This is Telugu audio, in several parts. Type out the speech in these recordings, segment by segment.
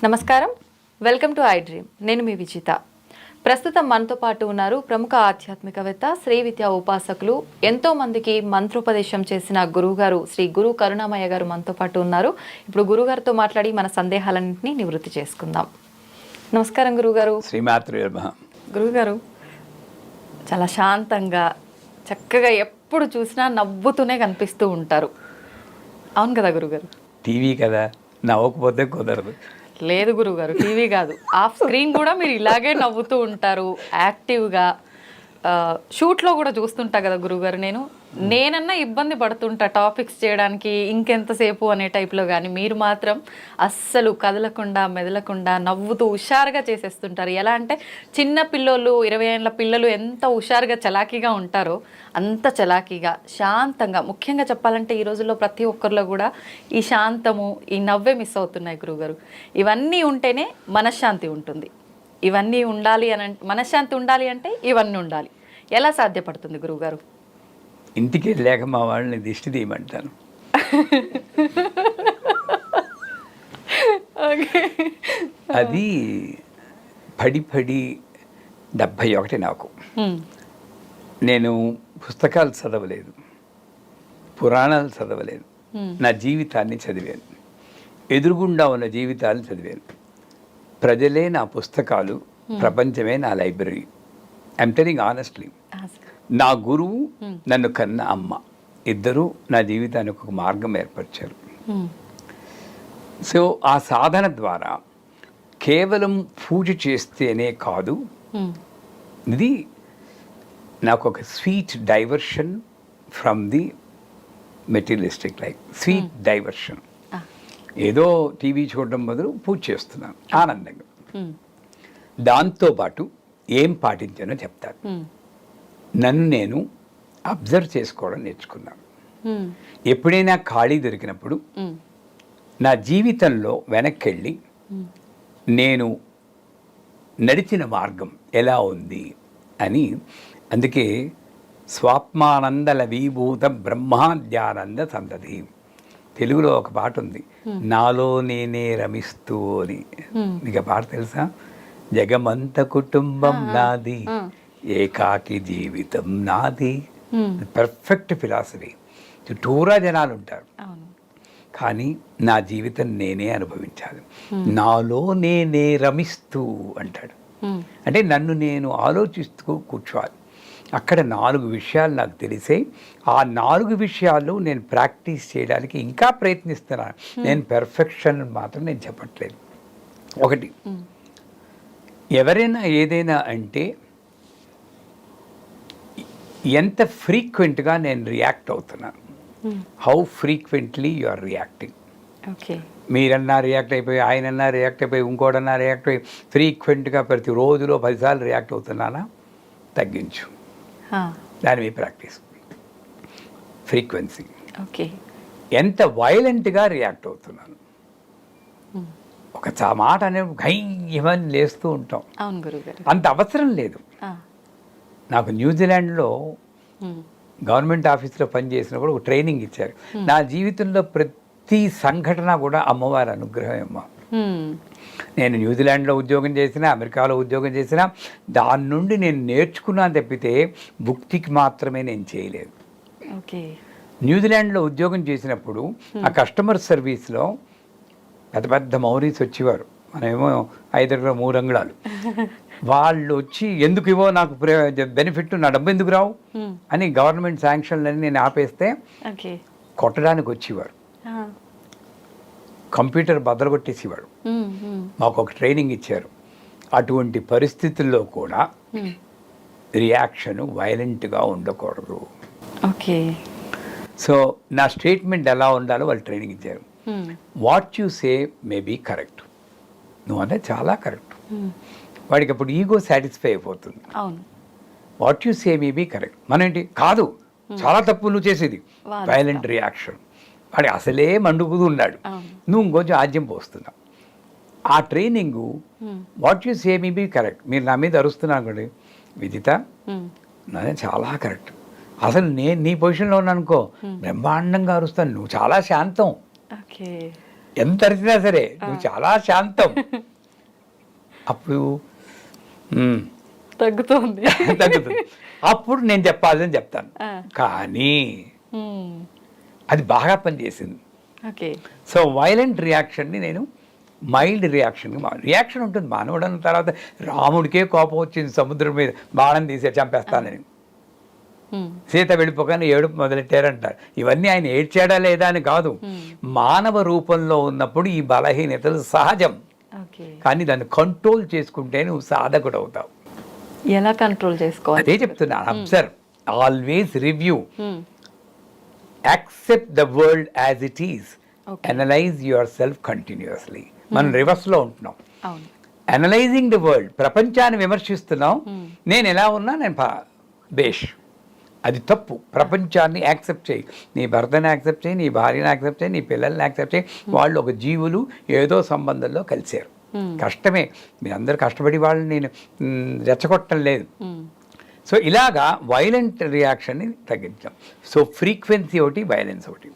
నమస్కారం, వెల్కమ్ టు ఐ డ్రీమ్. నేను మీ విజిత. ప్రస్తుతం మనతో పాటు ఉన్నారు ప్రముఖ ఆధ్యాత్మికవేత్త, శ్రీ విద్యా ఉపాసకులు, ఎంతో మందికి మంత్రోపదేశం చేసిన గురువుగారు శ్రీ గురు కరుణామయ్య గారు మనతో పాటు ఉన్నారు. ఇప్పుడు గురుగారితో మాట్లాడి మన సందేహాలన్నింటినీ నివృత్తి చేసుకుందాం. నమస్కారం గురుగారు. శ్రీమాత్రే నమః. గురుగారు చాలా శాంతంగా, చక్కగా ఎప్పుడు చూసినా నవ్వుతూనే కనిపిస్తూ ఉంటారు. అవును కదా గురుగారు? టీవీ కదా, నవ్వకపోతే కుదరదు. లేదు గురుగారు, టీవీ కాదు, ఆఫ్ స్క్రీన్ కూడా మీరు ఇలాగే నవ్వుతూ ఉంటారు, యాక్టివ్గా. షూట్లో కూడా చూస్తుంటా కదా గురుగారు, నేనన్నా ఇబ్బంది పడుతుంటా టాపిక్స్ చేయడానికి, ఇంకెంతసేపు అనే టైప్లో. కానీ మీరు మాత్రం అస్సలు కదలకుండా మెదలకుండా నవ్వుతూ హుషారుగా చేసేస్తుంటారు. ఎలా అంటే చిన్న పిల్లోళ్ళు, 20 ఏళ్ళ పిల్లలు ఎంత హుషారుగా చలాకీగా ఉంటారో అంత చలాకీగా, శాంతంగా. ముఖ్యంగా చెప్పాలంటే ఈ రోజుల్లో ప్రతి ఒక్కరిలో కూడా ఈ శాంతము, ఈ నవ్వే మిస్ అవుతున్నాయి గురుగారు. ఇవన్నీ ఉంటేనే మనశ్శాంతి ఉంటుంది. ఇవన్నీ ఉండాలి అని, మనశ్శాంతి ఉండాలి అంటే ఇవన్నీ ఉండాలి. ఎలా సాధ్యపడుతుంది గురువుగారు? ఇంటికి వెళ్ళాక మా వాళ్ళని దిష్టి తీయమంటాను. అది పడి 71 నాకు. నేను పుస్తకాలు చదవలేదు, పురాణాలు చదవలేదు, నా జీవితాన్ని చదివాను. ఎదురుగుండా ఉన్న జీవితాలు చదివాను. ప్రజలే నా పుస్తకాలు, ప్రపంచమే నా లైబ్రరీ. I'm telling honestly. నా గురువు, నన్ను కన్న అమ్మ, ఇద్దరూ నా జీవితానికి ఒక మార్గం ఏర్పరిచారు. సో ఆ సాధన ద్వారా కేవలం పూజ చేస్తేనే కాదు, ఇది నాకు ఒక sweet diversion from the materialistic life. Sweet diversion. ఏదో టీవీ చూడడం బదులు పూజ చేస్తున్నాను ఆనందంగా. దాంతోపాటు ఏం పాటించానో చెప్తాను. నన్ను నేను అబ్జర్వ్ చేసుకోవడం నేర్చుకున్నాను. ఎప్పుడైనా ఖాళీ దొరికినప్పుడు నా జీవితంలో వెనక్కి వెళ్ళి నేను నడిచిన మార్గం ఎలా ఉంది అని. అందుకే స్వాత్మానందల విభూత బ్రహ్మాద్యానంద సంతతి, తెలుగులో ఒక పాట ఉంది, నాలో నేనే రమిస్తూ అని. నీకు ఆ పాట తెలుసా? జగమంత కుటుంబం నాది, ఏకాకి జీవితం నాది. Perfect philosophy. చుట్టూరా జనాలు ఉంటారు, కానీ నా జీవితం నేనే అనుభవించాలి. నాలో నేనే రమిస్తూ అంటాడు. అంటే నన్ను నేను ఆలోచిస్తూ కూర్చోవాలి. అక్కడ 4 విషయాలు నాకు తెలిసే. ఆ 4 విషయాలు నేను ప్రాక్టీస్ చేయడానికి ఇంకా ప్రయత్నిస్తున్నాను. నేను పెర్ఫెక్షన్ మాత్రం నేను చెప్పట్లేదు. ఒకటి, ఎవరైనా ఏదైనా అంటే ఎంత ఫ్రీక్వెంట్గా నేను రియాక్ట్ అవుతున్నాను. How frequently you are reacting. మీరన్నా రియాక్ట్ అయిపోయి, ఆయనన్నా రియాక్ట్ అయిపోయి, ఇంకోటన్నా రియాక్ట్ అయిపోయి, ఫ్రీక్వెంట్గా ప్రతి రోజులో 10 సార్లు రియాక్ట్ అవుతున్నానా? తగ్గించు. దాని మీద ప్రాక్టీస్. ఫ్రీక్వెన్సీ. ఎంత వైలెంట్గా రియాక్ట్ అవుతున్నాను. ఒక మాట అనే గయ్యమని లేస్తూ ఉంటాం. అంత అవసరం లేదు. నాకు న్యూజిలాండ్లో గవర్నమెంట్ ఆఫీస్లో పనిచేసినప్పుడు ఒక ట్రైనింగ్ ఇచ్చారు. నా జీవితంలో ప్రతి సంఘటన కూడా అమ్మవారి అనుగ్రహం అమ్మ. నేను న్యూజిలాండ్లో ఉద్యోగం చేసినా, అమెరికాలో ఉద్యోగం చేసినా, దాని నుండి నేను నేర్చుకున్నాను తప్పితే భుక్తికి మాత్రమే నేను చేయలేదు. న్యూజిలాండ్లో ఉద్యోగం చేసినప్పుడు ఆ కస్టమర్ సర్వీస్లో పెద్ద పెద్ద మౌరీస్ వచ్చేవారు. మనమేమో 5 అడుగుల 3 అంగుళాలు. వాళ్ళు వచ్చి ఎందుకు ఇవో నాకు బెనిఫిట్, నా డబ్బు ఎందుకు రావు అని గవర్నమెంట్ శాంక్షన్లని నేను ఆపేస్తే కొట్టడానికి వచ్చేవారు. కంప్యూటర్ బదలగొట్టేసేవాడు. మాకు ఒక ట్రైనింగ్ ఇచ్చారు. అటువంటి పరిస్థితుల్లో కూడా రియాక్షన్ వైలెంట్గా ఉండకూడదు. సో నా స్టేట్మెంట్ ఎలా ఉండాలో వాళ్ళు ట్రైనింగ్ ఇచ్చారు. What you say may be correct. నువ్వు అంటే చాలా కరెక్ట్. వాడికి అప్పుడు ఈగో సాటిస్ఫై అయిపోతుంది. What you say may be correct. మనం ఏంటి కాదు, చాలా తప్పు నువ్వు చేసేది. Violent reaction. వాడి అసలే మండుకుతూ ఉన్నాడు, నువ్వు ఇంకొంచెం ఆజ్యం పోస్తున్నావు. ఆ training what you say may be correct. మీరు నా మీద అరుస్తున్నాను కూడా, విదిత నాదే చాలా కరెక్ట్. అసలు నేను నీ పొజిషన్లో ఉన్నాను అనుకో, బ్రహ్మాండంగా అరుస్తాను. నువ్వు చాలా శాంతం. ఓకే. ఎంత అరిచినా సరే నువ్వు చాలా శాంతం. అప్పుడు తగ్గుతుంది. తగ్గుతుంది. అప్పుడు నేను చెప్పాలని చెప్తాను. కానీ అది బాగా పనిచేసింది. ఓకే. సో వైలెంట్ రియాక్షన్ని నేను మైల్డ్ రియాక్షన్ ఉంటుంది. మానవుడు అన్న తర్వాత రాముడికే కోపం వచ్చింది సముద్రం మీద బాణం తీసే చంపేస్తానని. సీత వెళ్ళిపోగానే ఏడుపు మొదలెట్టారంటారు. ఇవన్నీ ఆయన ఏడ్చాడా లేదా అని కాదు, మానవ రూపంలో ఉన్నప్పుడు ఈ బలహీనతలు సహజం. కానీ దాన్ని కంట్రోల్ చేసుకుంటే నువ్వు సాధకుడు అవుతావు. ఎలా కంట్రోల్ చేసుకోవాలి? అదే చెప్తున్నాను. Observe, always review, accept the world as it is, analyse your self continuously. మనం రివర్స్లో ఉంటున్నాం. అనలైజింగ్ ద వరల్డ్, ప్రపంచాన్ని విమర్శిస్తున్నాం. నేను ఎలా ఉన్నా నేను బేష్, అది తప్పు. ప్రపంచాన్ని యాక్సెప్ట్ చేయి. నీ భర్తని యాక్సెప్ట్ చేయి, నీ భార్యని యాక్సెప్ట్ చేయి, నీ పిల్లల్ని యాక్సెప్ట్ చేయి. వాళ్ళు ఒక జీవులు, ఏదో సంబంధంలో కలిశారు. కష్టమే, మీరందరూ కష్టపడి వాళ్ళని నేను రెచ్చగొట్టడం లేదు. సో ఇలాగా వైలెంట్ రియాక్షన్ని తగ్గించాం. సో ఫ్రీక్వెన్సీ ఒకటి, వైలెన్స్ ఒకటి,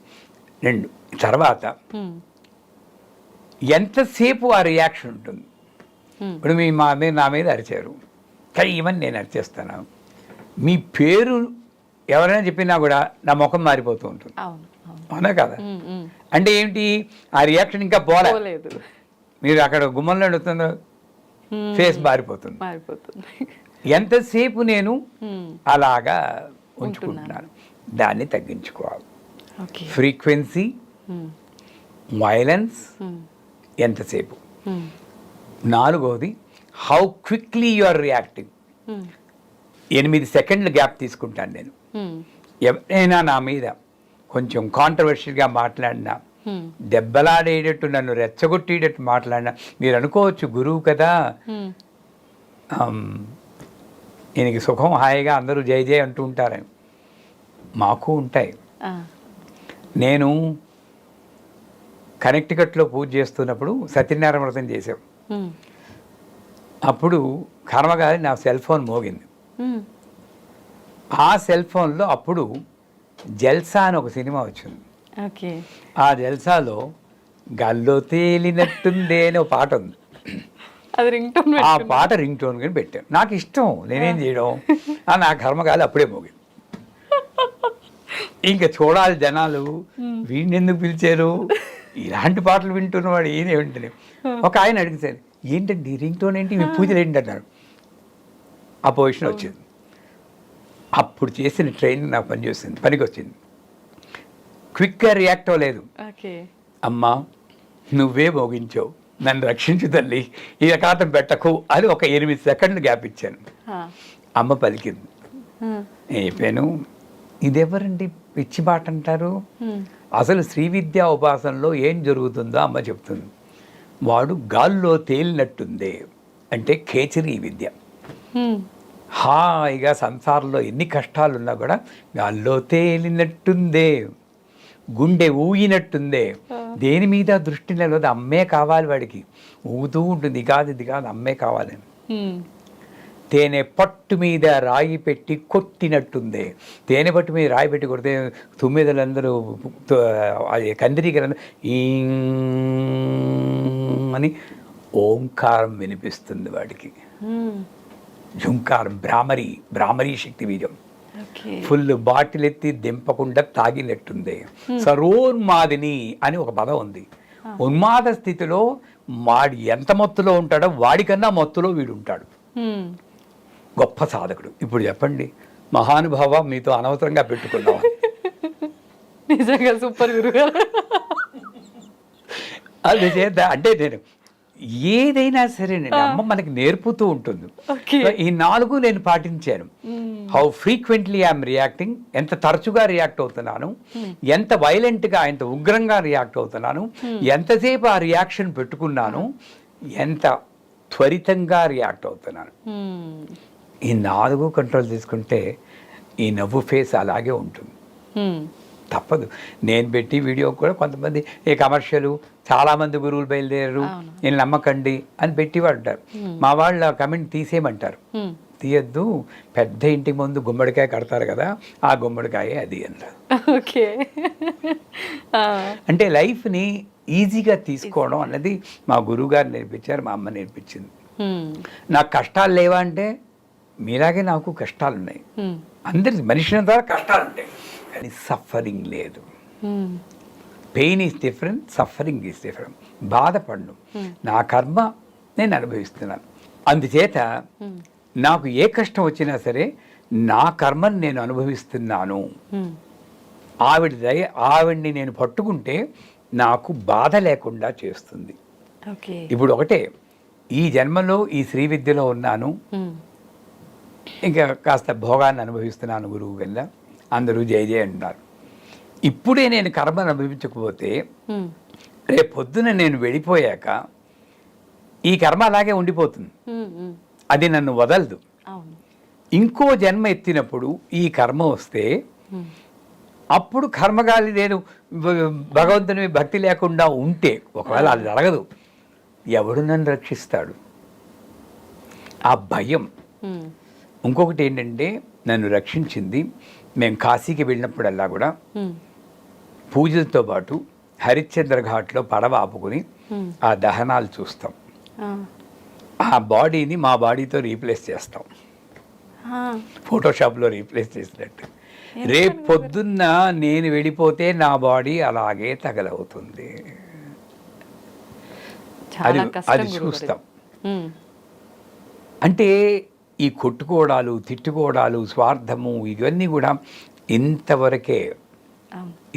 రెండు. తర్వాత ఎంతసేపు ఆ రియాక్షన్ ఉంటుంది. ఇప్పుడు నా మీద అరిచారు, కానీ ఈవెన్ నేను అరిచేస్తాను. మీ పేరు ఎవరైనా చెప్పినా కూడా నా ముఖం మారిపోతూ ఉంటుంది. అవునా కదా? అంటే ఏంటి, ఆ రియాక్షన్ ఇంకా పోలేదు. మీరు అక్కడ గుమ్మంలో అడుగుతుందో ఫేస్ మారిపోతుంది. ఎంతసేపు నేను అలాగా ఉంచుకుంటున్నాను, దాన్ని తగ్గించుకోవాలి. ఫ్రీక్వెన్సీ, వైలెన్స్, ఎంతసేపు. నాలుగవది, how quickly you are reacting. 8 సెకండ్లు గ్యాప్ తీసుకుంటాను నేను. ఎవరైనా నా మీద కొంచెం కాంట్రవర్షియల్గా మాట్లాడినా, దెబ్బలాడేటట్టు నన్ను రెచ్చగొట్టేటట్టు మాట్లాడినా, మీరు అనుకోవచ్చు గురువు కదా, ఈయనకి సుఖం హాయిగా అందరూ జై జై అంటూ ఉంటారని. మాకు ఉంటాయి. నేను కనెక్టికట్లో పూజ చేస్తున్నప్పుడు సత్యనారాయణ వ్రతం చేసాం. అప్పుడు కర్మగారి నా సెల్ ఫోన్ మోగింది. ఆ సెల్ ఫోన్లో అప్పుడు జల్సా అని ఒక సినిమా వచ్చింది. ఆ జల్సాలో గల్లో తేలినట్టుందే అని ఒక పాట ఉంది. ఆ పాట రింగ్ టోన్ కానీ పెట్టాను. నాకు ఇష్టం, నేనేం చేయడం. నా కర్మగాలి అప్పుడే మోగింది. ఇంకా చూడాలి జనాలు, వీడిని ఎందుకు పిలిచారు, ఇలాంటి పాటలు వింటున్నవాడు ఈయన వింటనే. ఒక ఆయన అడిగితే, ఏంటండి రింగ్ టోన్ ఏంటి, మీ పూజలు ఏంటి అన్నారు. ఆ పొజిషన్ వచ్చింది. అప్పుడు చేసిన ట్రైనింగ్ నాకు పనికి వచ్చింది. క్విక్గా రియాక్ట్ అవ్వలేదు. అమ్మా నువ్వే మోగించావు, నన్ను రక్షించు తల్లి, ఈ రకాతం పెట్టకు అని ఒక 8 సెకండ్లు గ్యాప్ ఇచ్చాను. అమ్మ పలికింది. నేను చెప్పాను, ఇదెవరండి పిచ్చి మాట అంటారు, అసలు శ్రీ విద్యా ఉపాసనలో ఏం జరుగుతుందో అమ్మ చెప్తుంది. వాడు గాల్లో తేలినట్టుందే అంటే ఖేచరీ విద్య. హాయిగా సంసారంలో ఎన్ని కష్టాలున్నా కూడా గాల్లో తేలినట్టుందే, గుండె ఊగినట్టుందే, దేని మీద దృష్టి నిలవదు, అమ్మే కావాలి వాడికి. ఊగుతూ ఉంటుంది, ఇది కాదు అమ్మే కావాలని. తేనె పట్టు మీద రాయి పెట్టి కొట్టినట్టుందే, తేనె పట్టు మీద రాయి పెట్టి కొడితే తుమ్మిదలందరూ కందిరీకరందరూ ఈ అని ఓంకారం వినిపిస్తుంది వాడికి. ఝుంకారం, భ్రామరీ శక్తి బీజం. ఫుల్ బాటిల్ ఎత్తి దింపకుండా తాగినట్టుంది. సరోన్మాదిని అని ఒక పదం ఉంది. ఉన్మాద స్థితిలో వాడు ఎంత మత్తులో ఉంటాడో వాడికన్నా మత్తులో వీడు ఉంటాడు. గొప్ప సాధకుడు. ఇప్పుడు చెప్పండి, మహానుభావ మీతో అనవసరంగా పెట్టుకున్నాం. నిజంగా సూపర్ గురుగారు. అది చేద్దా అంటే నేను ఏదైనా సరే అమ్మ మనకి నేర్పుతూ ఉంటుంది. ఈ 4 నేను పాటించాను. హౌ ఫ్రీక్వెంట్లీ ఐఎమ్ రియాక్టింగ్, ఎంత తరచుగా రియాక్ట్ అవుతున్నాను, ఎంత వైలెంట్గా, ఎంత ఉగ్రంగా రియాక్ట్ అవుతున్నాను, ఎంతసేపు ఆ రియాక్షన్ పెట్టుకున్నాను, ఎంత త్వరితంగా రియాక్ట్ అవుతున్నాను. ఈ 4 కంట్రోల్ చేసుకుంటే ఈ నవ్వు ఫేస్ అలాగే ఉంటుంది. తప్పదు. నేను పెట్టి వీడియో కూడా కొంతమంది ఏ కమర్షియల్, చాలామంది గురువులు బయలుదేరారు, నేను నమ్మకండి అని పెట్టివాడు అంటారు. మా వాళ్ళ కమెంట్ తీసేయమంటారు. తీయద్దు, పెద్ద ఇంటికి ముందు గుమ్మడికాయ కడతారు కదా, ఆ గుమ్మడికాయ అది అన్నారు. ఓకే. అంటే లైఫ్ని ఈజీగా తీసుకోవడం అన్నది మా గురువుగారు నేర్పించారు, మా అమ్మ నేర్పించింది. నాకు కష్టాలు లేవా అంటే, మీలాగే నాకు కష్టాలు ఉన్నాయి, అందరి మనిషిన ద్వారా కష్టాలు ఉంటాయి, కానీ సఫరింగ్ లేదు. Pain is different, suffering is different. బాధపడను, నా కర్మ నేను అనుభవిస్తున్నాను. అందుచేత నాకు ఏ కష్టం వచ్చినా సరే నా కర్మను నేను అనుభవిస్తున్నాను. ఆవిడ్ని నేను పట్టుకుంటే నాకు బాధ లేకుండా చేస్తుంది. ఇప్పుడు ఒకటే, ఈ జన్మలో ఈ శ్రీ విద్యలో ఉన్నాను, ఇంకా కాస్త భోగాన్ని అనుభవిస్తున్నాను గురువు వల్ల, అందరూ జయ జయ అంటున్నారు. ఇప్పుడే నేను కర్మ అనుభవించకపోతే రేపు పొద్దున నేను వెళ్ళిపోయాక ఈ కర్మ అలాగే ఉండిపోతుంది, అది నన్ను వదలదు. ఇంకో జన్మ ఎత్తినప్పుడు ఈ కర్మ వస్తే అప్పుడు కర్మగాలి నేను భగవంతుని భక్తి లేకుండా ఉంటే, ఒకవేళ అది జరగదు, ఎవడు నన్ను రక్షిస్తాడు? ఆ భయం. ఇంకొకటి ఏంటంటే, నన్ను రక్షించింది, మేము కాశీకి వెళ్ళినప్పుడల్లా కూడా పూజలతో పాటు హరిశ్చంద్ర ఘాట్లో పడవ ఆపుకుని ఆ దహనాలు చూస్తాం. ఆ బాడీని మా బాడీతో రీప్లేస్ చేస్తాం, ఫోటోషాప్లో రీప్లేస్ చేసినట్టు. రేపు పొద్దున్న నేను వెళ్ళిపోతే నా బాడీ అలాగే తగలవుతుంది. అది చూస్తాం. అంటే ఈ కొట్టుకోవడాలు, తిట్టుకోవడాలు, స్వార్థము, ఇవన్నీ కూడా ఇంతవరకే.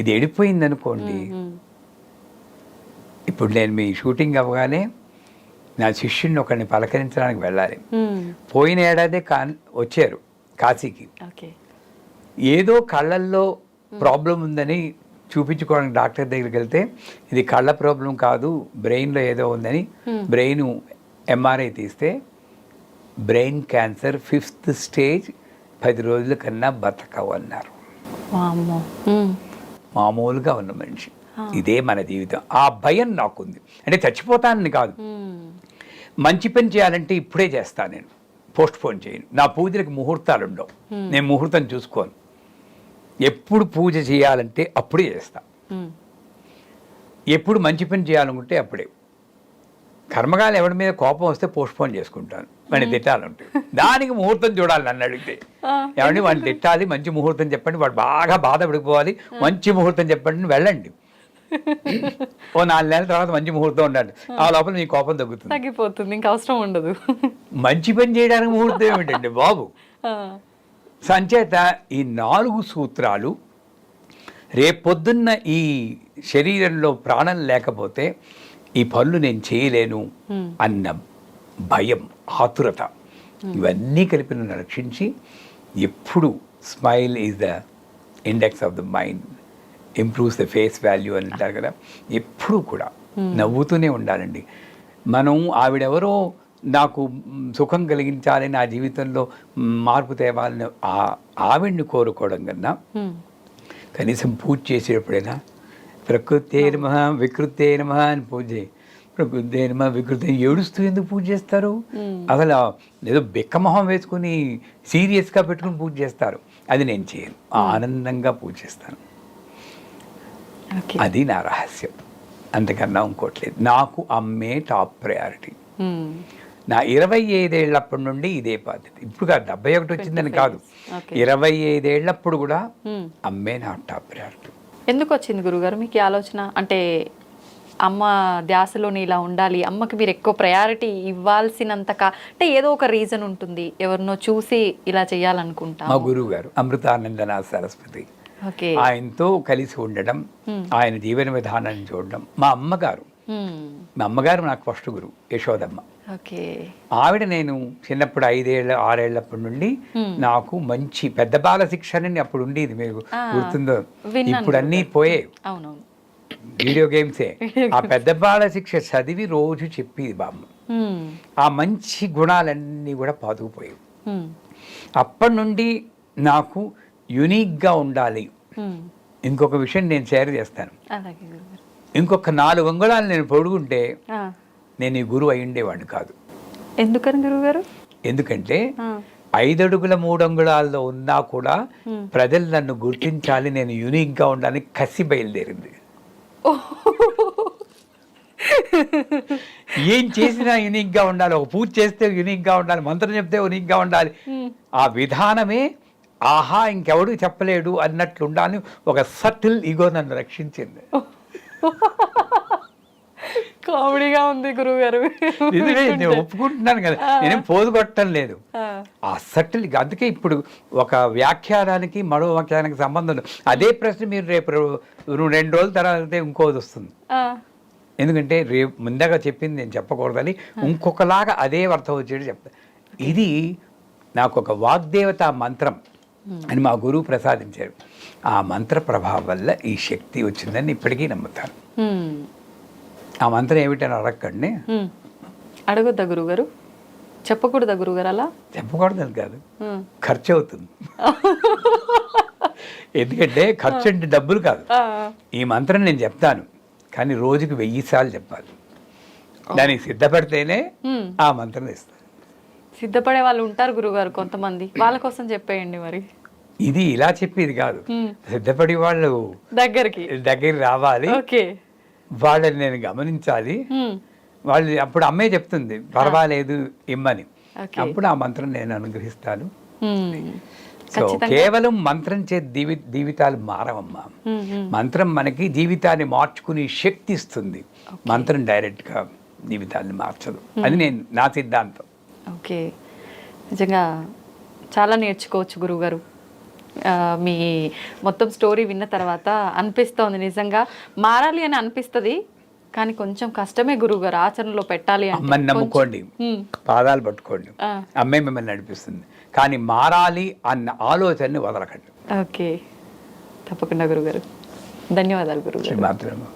ఇది వెళ్ళిపోయింది అనుకోండి. ఇప్పుడు నేను మీ షూటింగ్ అవ్వగానే నా శిష్యుడిని ఒకరిని పలకరించడానికి వెళ్ళాలి. పోయిన ఏడాదే వచ్చారు కాశీకి. ఏదో కళ్ళల్లో ప్రాబ్లం ఉందని చూపించుకోవడానికి డాక్టర్ దగ్గరికి వెళ్తే, ఇది కళ్ళ ప్రాబ్లం కాదు, బ్రెయిన్లో ఏదో ఉందని బ్రెయిన్ ఎంఆర్ఐ తీస్తే బ్రెయిన్ క్యాన్సర్ 5th స్టేజ్, 10 రోజుల కన్నా బతకవు అన్నారు. మామూలుగా ఉన్న మనిషి. ఇదే మన జీవితం. ఆ భయం నాకుంది. అంటే చచ్చిపోతానని కాదు, మంచి పని చేయాలంటే ఇప్పుడే చేస్తాను, నేను పోస్ట్ పోన్ చేయను. నా పూజలకు ముహూర్తాలు ఉండవు, నేను ముహూర్తం చూసుకోను. ఎప్పుడు పూజ చేయాలంటే అప్పుడే చేస్తా, ఎప్పుడు మంచి పని చేయాలనుకుంటే అప్పుడే. కర్మగాలు ఎవరి మీద కోపం వస్తే పోస్ట్ పోన్ చేసుకుంటాను, వాడిని తిట్టాలంటే. దానికి ముహూర్తం చూడాలి. నన్ను అడిగితే ఎవరిని వాడిని తిట్టాలి, మంచి ముహూర్తం చెప్పండి, వాడు బాగా బాధపడిపోవాలి, మంచి ముహూర్తం చెప్పండి, వెళ్ళండి. ఓ 4 నెలల తర్వాత మంచి ముహూర్తం ఉండండి, ఆ లోపల మీ కోపం తగ్గిపోతుంది, ఇంకా అవసరం ఉండదు. మంచి పని చేయడానికి ముహూర్తం ఏమిటండి బాబు? సంచేత ఈ 4 సూత్రాలు, రేపొద్దున్న ఈ శరీరంలో ప్రాణం లేకపోతే ఈ పనులు నేను చేయలేను అన్న భయం, ఆతురత, ఇవన్నీ కలిపి నన్ను రక్షించి, ఎప్పుడు smile is the index of the mind, improves the face value అని అంటారు కదా. ఎప్పుడూ కూడా నవ్వుతూనే ఉండాలండి. మనం ఆవిడెవరో నాకు సుఖం కలిగించాలి, నా జీవితంలో మార్పు తేవాలని ఆవిడ్ని కోరుకోవడం కన్నా, కనీసం పూజ చేసేటప్పుడైనా ప్రకృతే నమః వికృతే నమః అని పూజ చేయి. ప్రకృతే నమః వికృతి ఏడుస్తూ ఎందుకు పూజ చేస్తారు? అసలు ఏదో బిక్కమొహం వేసుకుని సీరియస్గా పెట్టుకుని పూజ చేస్తారు. అది నేను చేయను, ఆనందంగా పూజ చేస్తాను. అది నా రహస్యం, అంతకన్నా ఇంకోట్లేదు. నాకు అమ్మే టాప్ ప్రయారిటీ. నా 25 ఏళ్ళప్పటి నుండి ఇదే పద్ధతి. ఇప్పుడు కాదు, 71 వచ్చిందని కాదు, 25 ఏళ్ళప్పుడు కూడా అమ్మే నా టాప్ ప్రయారిటీ. ఎందుకు వచ్చింది గురుగారు మీకు ఈ ఆలోచన? అంటే అమ్మ ధ్యాసలోని ఇలా ఉండాలి, అమ్మకి మీరు ఎక్కువ ప్రయారిటీ ఇవ్వాల్సినంత అంటే ఏదో ఒక రీజన్ ఉంటుంది, ఎవరినో చూసి ఇలా చేయాలనుకుంటా. మా గురువు గారు అమృతానందనాథ్ సరస్వతి, ఆయనతో కలిసి ఉండడం, ఆయన జీవన విధానాన్ని చూడడం. మా అమ్మగారు నాకు ఫస్ట్ గురువు, యశోదమ్మ. ఆవిడ నేను చిన్నప్పుడు 5-6 ఏళ్ళప్పటి నుండి నాకు మంచి పెద్ద బాల శిక్షణ అప్పుడు ఉండేది, మీకు గుర్తుందో? ఇప్పుడు అన్నీ పోయే వీడియో గేమ్సే. ఆ పెద్ద బాల శిక్ష చదివి రోజు చెప్పేది బామ్మ. ఆ మంచి గుణాలన్నీ కూడా పాతుకుపోయాయి. అప్పటి నుండి నాకు యునిక్గా ఉండాలి. ఇంకొక విషయం నేను షేర్ చేస్తాను. ఇంకొక 4 అంగుళాలు నేను పొడుగుంటే నేను ఈ గురువు అయి ఉండేవాడిని కాదు. ఎందుకని గురువు గారు? ఎందుకంటే 5 అడుగుల 3 అంగుళాల్లో ఉన్నా కూడా ప్రజలు నన్ను గుర్తించాలి, నేను యూనిక్గా ఉండాలని కసి బయలుదేరింది. ఏం చేసినా యూనిక్గా ఉండాలి, ఒక పూజ చేస్తే యూనిక్గా ఉండాలి, మంత్రం చెప్తే యూనిక్గా ఉండాలి. ఆ విధానమే ఆహా ఇంకెవడు చెప్పలేడు అన్నట్లు ఉండాలి. ఒక సటిల్ ఈగో నన్ను రక్షించింది. కామెడీగా ఉంది గురువుగారు. నేను ఒప్పుకుంటున్నాను కదా, నేనేం పోదు కొట్టడం లేదు. ఆ సటిల్, అందుకే ఇప్పుడు ఒక వ్యాఖ్యానానికి మరో వ్యాఖ్యానానికి సంబంధం లేదు. అదే ప్రశ్న మీరు రేపు 2 రోజుల తర్వాత ఇంకోది వస్తుంది. ఎందుకంటే రేపు ముందుగా చెప్పింది నేను చెప్పకూడదని ఇంకొకలాగా అదే అర్థం వచ్చేది చెప్తా. ఇది నాకు ఒక వాగ్దేవత మంత్రం అని మా గురువు ప్రసాదించారు. ఆ మంత్ర ప్రభావం వల్ల ఈ శక్తి వచ్చిందని ఇప్పటికీ నమ్ముతాను. ఆ మంత్రం ఏమిటని అడగండి. అడగొద్దా గురుగారు? చెప్పకూడదా గురుగారు? అలా చెప్పకూడదని కాదు, ఖర్చు అవుతుంది. ఎందుకంటే ఖర్చు అంటే డబ్బులు కాదు. ఈ మంత్రం నేను చెప్తాను, కానీ రోజుకి 1000 సార్లు చెప్పాలి. దానికి సిద్ధపడితేనే ఆ మంత్రం ఇస్తాను. సిద్ధపడే వాళ్ళు ఉంటారు గురుగారు కొంతమంది, వాళ్ళ కోసం చెప్పేయండి మరి. ఇది ఇలా చెప్పేది కాదు, సిద్ధపడి వాళ్ళు దగ్గరికి రావాలి, వాళ్ళని నేను గమనించాలి. వాళ్ళు అప్పుడు అమ్మే చెప్తుంది పర్వాలేదు ఇమ్మని, అప్పుడు ఆ మంత్రం నేను అనుగ్రహిస్తాను. సో కేవలం మంత్రం చే జీవితాలు మారవమ్మా. మంత్రం మనకి జీవితాన్ని మార్చుకునే శక్తి ఇస్తుంది, మంత్రం డైరెక్ట్గా జీవితాన్ని మార్చదు. అది నా సిద్ధాంతం. ఓకే, నిజంగా చాలా నేర్చుకోవచ్చు గురువుగారు. మీ మొత్తం స్టోరీ విన్న తర్వాత అనిపిస్తోంది, నిజంగా మారాలి అని అనిపిస్తుంది, కానీ కొంచెం కష్టమే గురువుగారు ఆచరణలో పెట్టాలి. అమ్మని నమ్ముకోండి, పాదాలు పట్టుకోండి, అమ్మే మిమ్మల్ని నడిపిస్తుంది, కానీ మారాలి అన్న ఆలోచనని వదలకండి. ఓకే, తప్పకుండా గురుగారు. ధన్యవాదాలు గురుగారు.